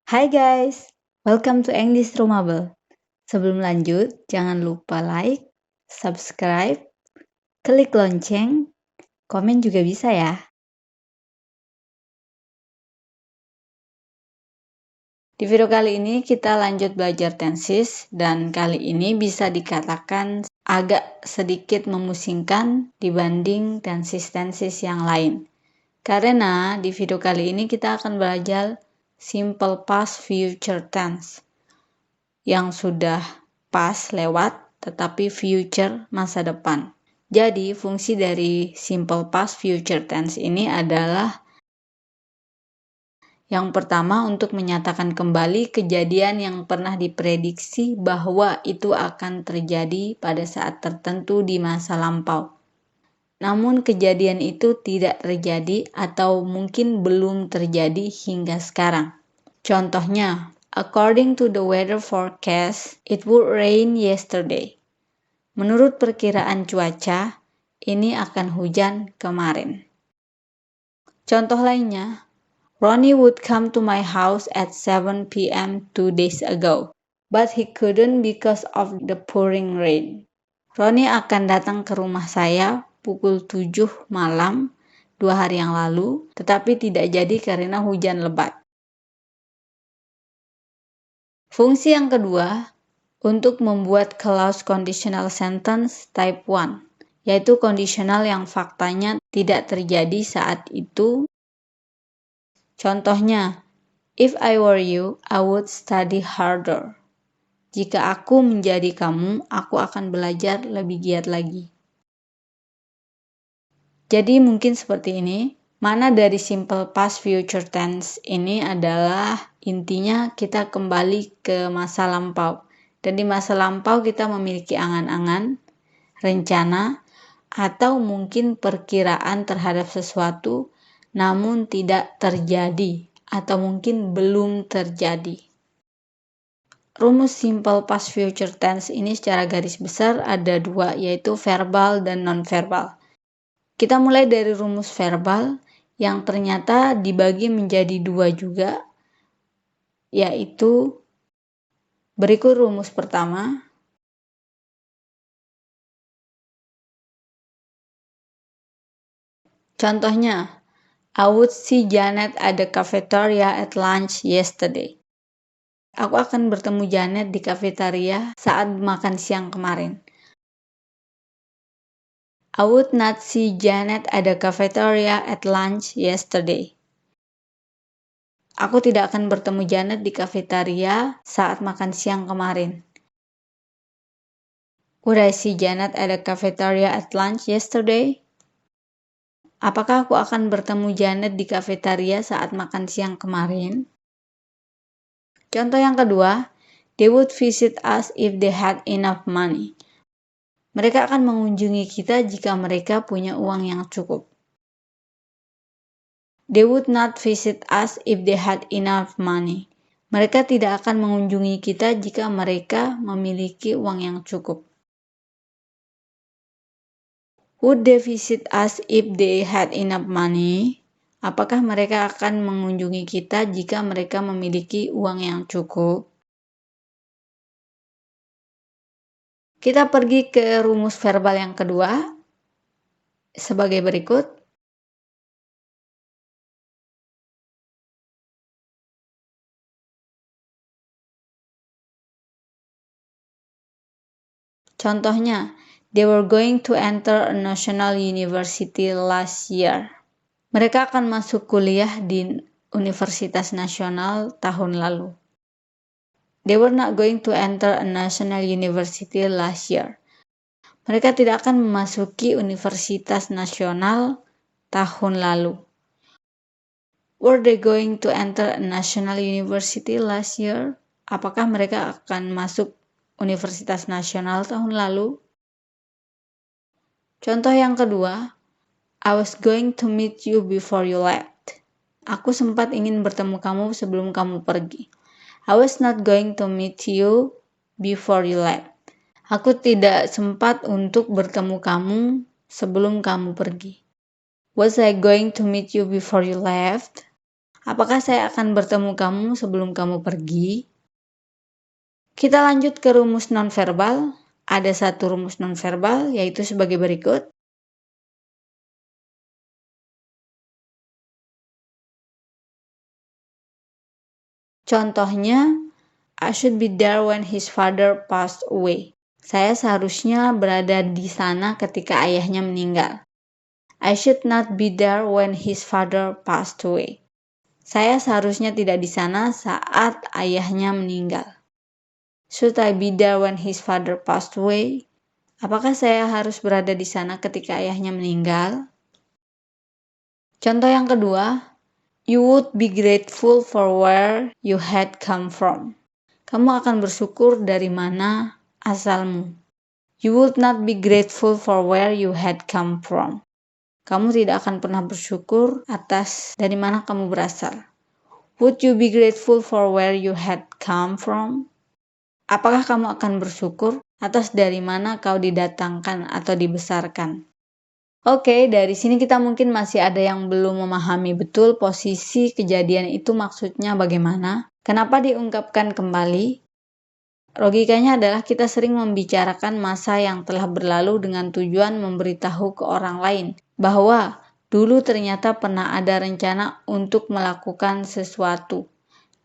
Hai guys, welcome to English Roomable. Sebelum lanjut, jangan lupa like, subscribe, klik lonceng, komen juga bisa ya. Di video kali ini kita lanjut belajar tenses dan kali ini bisa dikatakan agak sedikit memusingkan dibanding tenses-tenses yang lain. Karena di video kali ini kita akan belajar simple past future tense yang sudah past lewat tetapi future masa depan. Jadi fungsi dari simple past future tense ini adalah yang pertama untuk menyatakan kembali kejadian yang pernah diprediksi bahwa itu akan terjadi pada saat tertentu di masa lampau. Namun kejadian itu tidak terjadi atau mungkin belum terjadi hingga sekarang. Contohnya, according to the weather forecast, it would rain yesterday. Menurut perkiraan cuaca, ini akan hujan kemarin. Contoh lainnya, Ronnie would come to my house at 7 p.m. 2 days ago, but he couldn't because of the pouring rain. Ronnie akan datang ke rumah saya pukul 7 malam 2 hari yang lalu, tetapi tidak jadi karena hujan lebat. Fungsi yang kedua, untuk membuat clause conditional sentence type 1, yaitu kondisional yang faktanya tidak terjadi saat itu. Contohnya, if I were you, I would study harder. Jika aku menjadi kamu, aku akan belajar lebih giat lagi. Jadi mungkin seperti ini. Mana dari simple past future tense ini adalah intinya kita kembali ke masa lampau. Dan di masa lampau kita memiliki angan-angan, rencana, atau mungkin perkiraan terhadap sesuatu namun tidak terjadi atau mungkin belum terjadi. Rumus simple past future tense ini secara garis besar ada dua, yaitu verbal dan non-verbal. Kita mulai dari rumus verbal yang ternyata dibagi menjadi dua juga, yaitu berikut rumus pertama. Contohnya, I would see Janet at the cafeteria at lunch yesterday. Aku akan bertemu Janet di kafetaria saat makan siang kemarin. I would not see Janet at the cafeteria at lunch yesterday. Aku tidak akan bertemu Janet di kafetaria saat makan siang kemarin. Would I see Janet at the cafeteria at lunch yesterday? Apakah aku akan bertemu Janet di kafetaria saat makan siang kemarin? Contoh yang kedua, they would visit us if they had enough money. Mereka akan mengunjungi kita jika mereka punya uang yang cukup. They would not visit us if they had enough money. Mereka tidak akan mengunjungi kita jika mereka memiliki uang yang cukup. Would they visit us if they had enough money? Apakah mereka akan mengunjungi kita jika mereka memiliki uang yang cukup? Kita pergi ke rumus verbal yang kedua sebagai berikut. Contohnya, they were going to enter a national university last year. Mereka akan masuk kuliah di Universitas Nasional tahun lalu. They were not going to enter a national university last year. Mereka tidak akan memasuki Universitas Nasional tahun lalu. Were they going to enter a national university last year? Apakah mereka akan masuk Universitas Nasional tahun lalu? Contoh yang kedua, I was going to meet you before you left. Aku sempat ingin bertemu kamu sebelum kamu pergi. I was not going to meet you before you left. Aku tidak sempat untuk bertemu kamu sebelum kamu pergi. Was I going to meet you before you left? Apakah saya akan bertemu kamu sebelum kamu pergi? Kita lanjut ke rumus nonverbal. Ada satu rumus nonverbal, yaitu sebagai berikut. Contohnya, I should be there when his father passed away. Saya seharusnya berada di sana ketika ayahnya meninggal. I should not be there when his father passed away. Saya seharusnya tidak di sana saat ayahnya meninggal. Should I be there when his father passed away? Apakah saya harus berada di sana ketika ayahnya meninggal? Contoh yang kedua, you would be grateful for where you had come from. Kamu akan bersyukur dari mana asalmu. You would not be grateful for where you had come from. Kamu tidak akan pernah bersyukur atas dari mana kamu berasal. Would you be grateful for where you had come from? Apakah kamu akan bersyukur atas dari mana kau didatangkan atau dibesarkan? Oke, dari sini kita mungkin masih ada yang belum memahami betul posisi kejadian itu maksudnya bagaimana. Kenapa diungkapkan kembali? Logikanya adalah kita sering membicarakan masa yang telah berlalu dengan tujuan memberitahu ke orang lain bahwa dulu ternyata pernah ada rencana untuk melakukan sesuatu,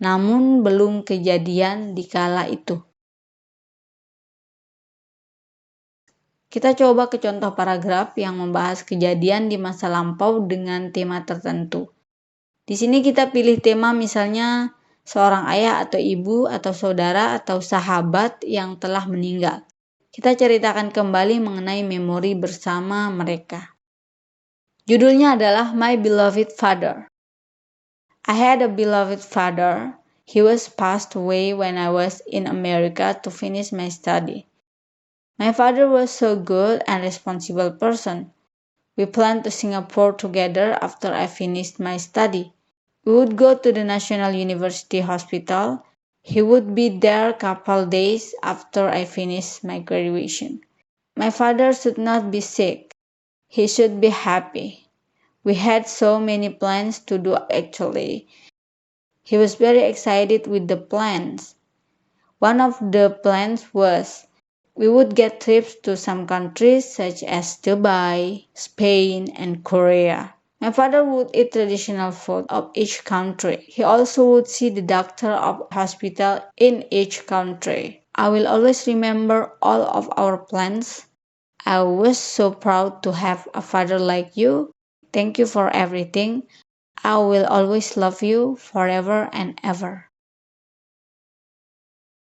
namun belum kejadian di kala itu. Kita coba ke contoh paragraf yang membahas kejadian di masa lampau dengan tema tertentu. Di sini kita pilih tema misalnya seorang ayah atau ibu atau saudara atau sahabat yang telah meninggal. Kita ceritakan kembali mengenai memori bersama mereka. Judulnya adalah My Beloved Father. I had a beloved father. He was passed away when I was in America to finish my study. My father was so good and responsible person. We planned to Singapore together after I finished my study. We would go to the National University Hospital. He would be there a couple days after I finished my graduation. My father should not be sick. He should be happy. We had so many plans to do actually. He was very excited with the plans. One of the plans was we would get trips to some countries such as Dubai, Spain, and Korea. My father would eat traditional food of each country. He also would see the doctor of hospital in each country. I will always remember all of our plans. I was so proud to have a father like you. Thank you for everything. I will always love you forever and ever.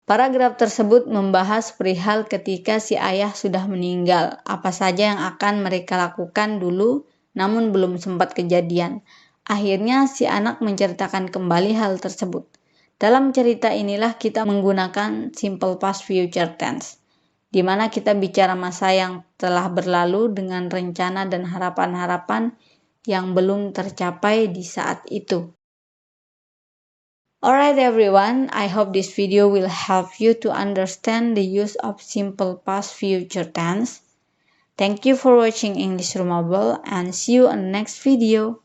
Paragraf tersebut membahas perihal ketika si ayah sudah meninggal, apa saja yang akan mereka lakukan dulu, namun belum sempat kejadian. Akhirnya si anak menceritakan kembali hal tersebut. Dalam cerita inilah kita menggunakan simple past future tense, di mana kita bicara masa yang telah berlalu dengan rencana dan harapan-harapan yang belum tercapai di saat itu. Alright everyone, I hope this video will help you to understand the use of simple past future tense. Thank you for watching English Roomable and see you in the next video.